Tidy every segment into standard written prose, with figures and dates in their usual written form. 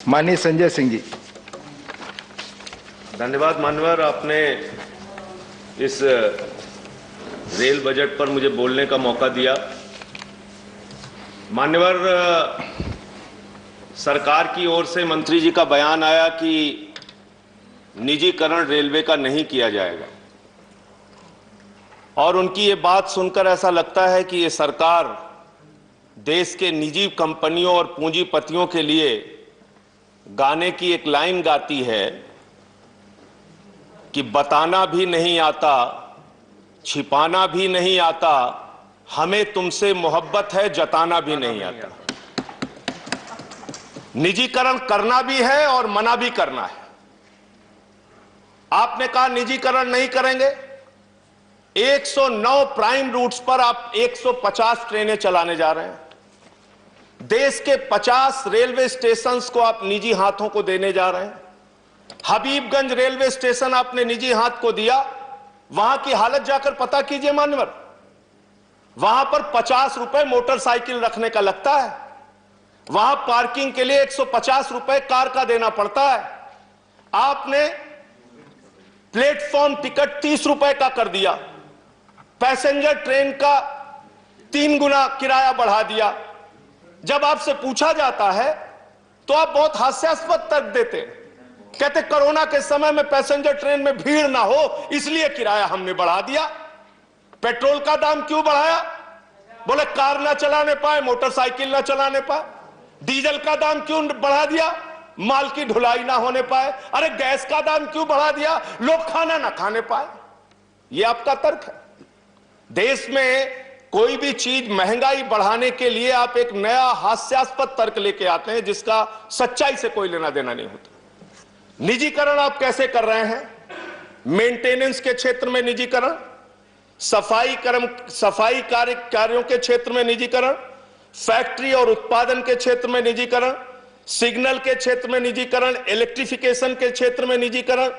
माननीय संजय सिंह जी। धन्यवाद मान्यवर, आपने इस रेल बजट पर मुझे बोलने का मौका दिया। मान्यवर, सरकार की ओर से मंत्री जी का बयान आया कि निजीकरण रेलवे का नहीं किया जाएगा, और उनकी ये बात सुनकर ऐसा लगता है कि ये सरकार देश के निजी कंपनियों और पूंजीपतियों के लिए गाने की एक लाइन गाती है कि बताना भी नहीं आता, छिपाना भी नहीं आता, हमें तुमसे मोहब्बत है, जताना भी नहीं आता। निजीकरण करना भी है और मना भी करना है। आपने कहा निजीकरण नहीं करेंगे। 109 प्राइम रूट्स पर आप 150 ट्रेनें चलाने जा रहे हैं। देश के 50 रेलवे स्टेशंस को आप निजी हाथों को देने जा रहे हैं। हबीबगंज रेलवे स्टेशन आपने निजी हाथ को दिया। वहां की हालत जाकर पता कीजिए मान्यवर, वहां पर 50 रुपए मोटरसाइकिल रखने का लगता है। वहां पार्किंग के लिए 150 रुपए कार का देना पड़ता है। आपने प्लेटफॉर्म टिकट 30 रुपए का कर दिया। पैसेंजर ट्रेन का 3 गुना किराया बढ़ा दिया। जब आपसे पूछा जाता है तो आप बहुत हास्यास्पद तर्क देते हैं। कहते कोरोना के समय में पैसेंजर ट्रेन में भीड़ ना हो इसलिए किराया हमने बढ़ा दिया। पेट्रोल का दाम क्यों बढ़ाया? बोले कार ना चलाने पाए, मोटरसाइकिल ना चलाने पाए। डीजल का दाम क्यों बढ़ा दिया? माल की ढुलाई ना होने पाए। अरे गैस का दाम क्यों बढ़ा दिया? लोग खाना ना खाने पाए। यह आपका तर्क है। देश में कोई भी चीज महंगाई बढ़ाने के लिए आप एक नया हास्यास्पद तर्क लेके आते हैं जिसका सच्चाई से कोई लेना देना नहीं होता। निजीकरण आप कैसे कर रहे हैं? मेंटेनेंस के क्षेत्र में निजीकरण, सफाई कार्यों के क्षेत्र में निजीकरण, फैक्ट्री और उत्पादन के क्षेत्र में निजीकरण, सिग्नल के क्षेत्र में निजीकरण, इलेक्ट्रिफिकेशन के क्षेत्र में निजीकरण।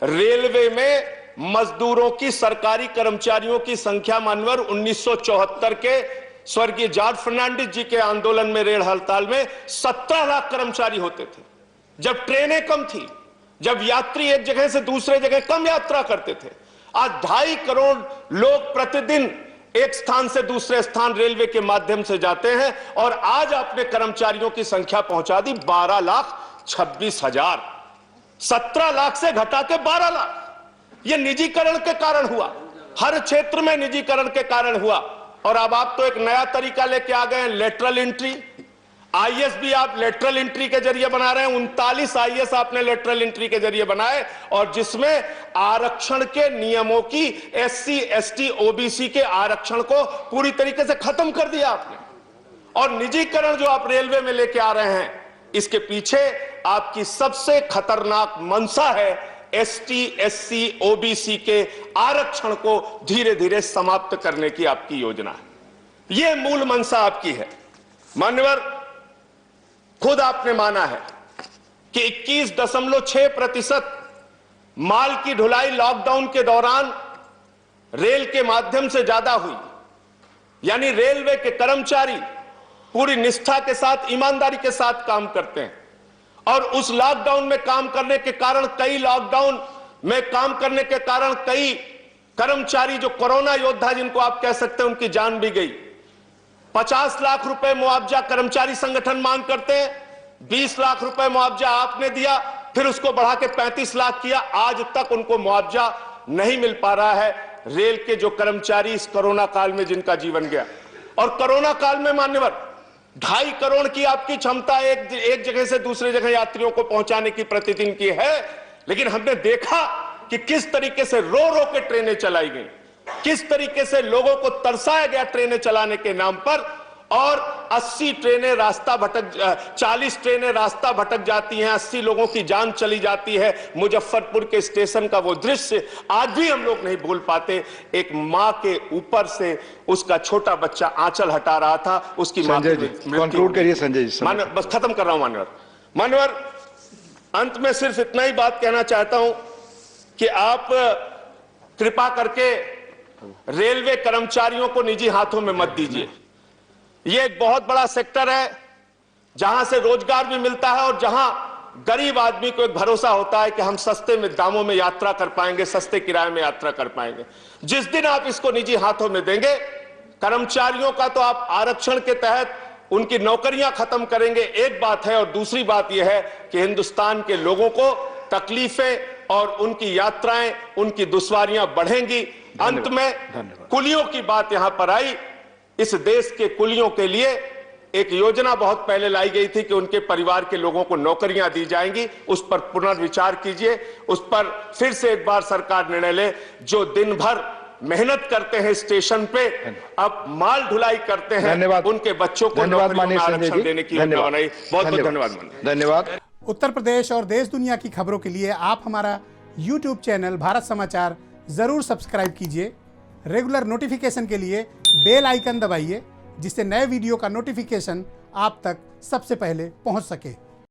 रेलवे में मजदूरों की, सरकारी कर्मचारियों की संख्या मानवर 1974 के स्वर्गीय जॉर्ज फर्नांडिस जी के आंदोलन में, रेल हड़ताल में 17 लाख कर्मचारी होते थे। जब ट्रेनें कम थी, जब यात्री एक जगह से दूसरे जगह कम यात्रा करते थे। आज 2.5 करोड़ लोग प्रतिदिन एक स्थान से दूसरे स्थान रेलवे के माध्यम से जाते हैं, और आज आपने कर्मचारियों की संख्या पहुंचा दी 12,26,000। 17 लाख से घटा के 12 लाख। यह निजीकरण के कारण हुआ, हर क्षेत्र में निजीकरण के कारण हुआ। और अब आप तो एक नया तरीका लेके आ गए हैं, लेटरल एंट्री। आईएएस भी आप लेटरल एंट्री के जरिए बना रहे हैं। 39 आईएएस आपने लेटरल एंट्री के जरिए बनाए, और जिसमें आरक्षण के नियमों की, एससी, एसटी, ओबीसी के आरक्षण को पूरी तरीके से खत्म कर दिया आपने। और निजीकरण जो आप रेलवे में लेके आ रहे हैं, इसके पीछे आपकी सबसे खतरनाक मंशा है एसटी, एससी, ओबीसी के आरक्षण को धीरे धीरे समाप्त करने की आपकी योजना है। यह मूल मंशा आपकी है। मान्यवर, खुद आपने माना है कि 21.6% माल की ढुलाई लॉकडाउन के दौरान रेल के माध्यम से ज्यादा हुई। यानी रेलवे के कर्मचारी पूरी निष्ठा के साथ, ईमानदारी के साथ काम करते हैं, और उस लॉकडाउन में काम करने के कारण, कई कर्मचारी जो कोरोना योद्धा जिनको आप कह सकते हैं, उनकी जान भी गई। 50 लाख रुपए मुआवजा कर्मचारी संगठन मांग करते हैं। 20 लाख रुपए मुआवजा आपने दिया, फिर उसको बढ़ा के 35 लाख किया। आज तक उनको मुआवजा नहीं मिल पा रहा है। रेल के जो कर्मचारी इस कोरोना काल में जिनका जीवन गया, और कोरोना काल में मान्यवर 2.5 करोड़ की आपकी क्षमता एक जगह से दूसरे जगह यात्रियों को पहुंचाने की प्रतिदिन की है। लेकिन हमने देखा कि किस तरीके से रो रो के ट्रेनें चलाई गई, किस तरीके से लोगों को तरसाया गया ट्रेनें चलाने के नाम पर, और 40 ट्रेनें रास्ता भटक जाती हैं, 80 लोगों की जान चली जाती है। मुजफ्फरपुर के स्टेशन का वो दृश्य आज भी हम लोग नहीं भूल पाते। एक मां के ऊपर से उसका छोटा बच्चा आंचल हटा रहा था, उसकी मां कंक्लूड करिए संजय जी। बस खत्म कर रहा हूं मान्यवर, अंत में सिर्फ इतना ही बात कहना चाहता हूं कि आप कृपा करके रेलवे कर्मचारियों को निजी हाथों में मत दीजिए। यह एक बहुत बड़ा सेक्टर है जहां से रोजगार भी मिलता है और जहां गरीब आदमी को एक भरोसा होता है कि हम सस्ते में दामों में यात्रा कर पाएंगे, सस्ते किराए में यात्रा कर पाएंगे। जिस दिन आप इसको निजी हाथों में देंगे, कर्मचारियों का तो आप आरक्षण के तहत उनकी नौकरियां खत्म करेंगे, एक बात है, और दूसरी बात यह है कि हिंदुस्तान के लोगों को तकलीफें और उनकी यात्राएं, उनकी दुश्वारियां बढ़ेंगी। अंत में कुलियों की बात यहां पर आई। इस देश के कुलियों के लिए एक योजना बहुत पहले लाई गई थी कि उनके परिवार के लोगों को नौकरियां दी जाएंगी। उस पर पुनर्विचार कीजिए, उस पर फिर से एक बार सरकार निर्णय ले। जो दिन भर मेहनत करते हैं स्टेशन पे, अब माल ढुलाई करते हैं, धन्यवाद। उनके बच्चों को धन्यवाद नौकरियों में माननीय संजय आरक्षण जी। देने की योजना बनाई। बहुत बहुत धन्यवाद। धन्यवाद। उत्तर प्रदेश और देश दुनिया की खबरों के लिए आप हमारा YouTube चैनल भारत समाचार जरूर सब्सक्राइब कीजिए। रेगुलर नोटिफिकेशन के लिए बेल आइकन दबाइए, जिससे नए वीडियो का नोटिफिकेशन आप तक सबसे पहले पहुंच सके।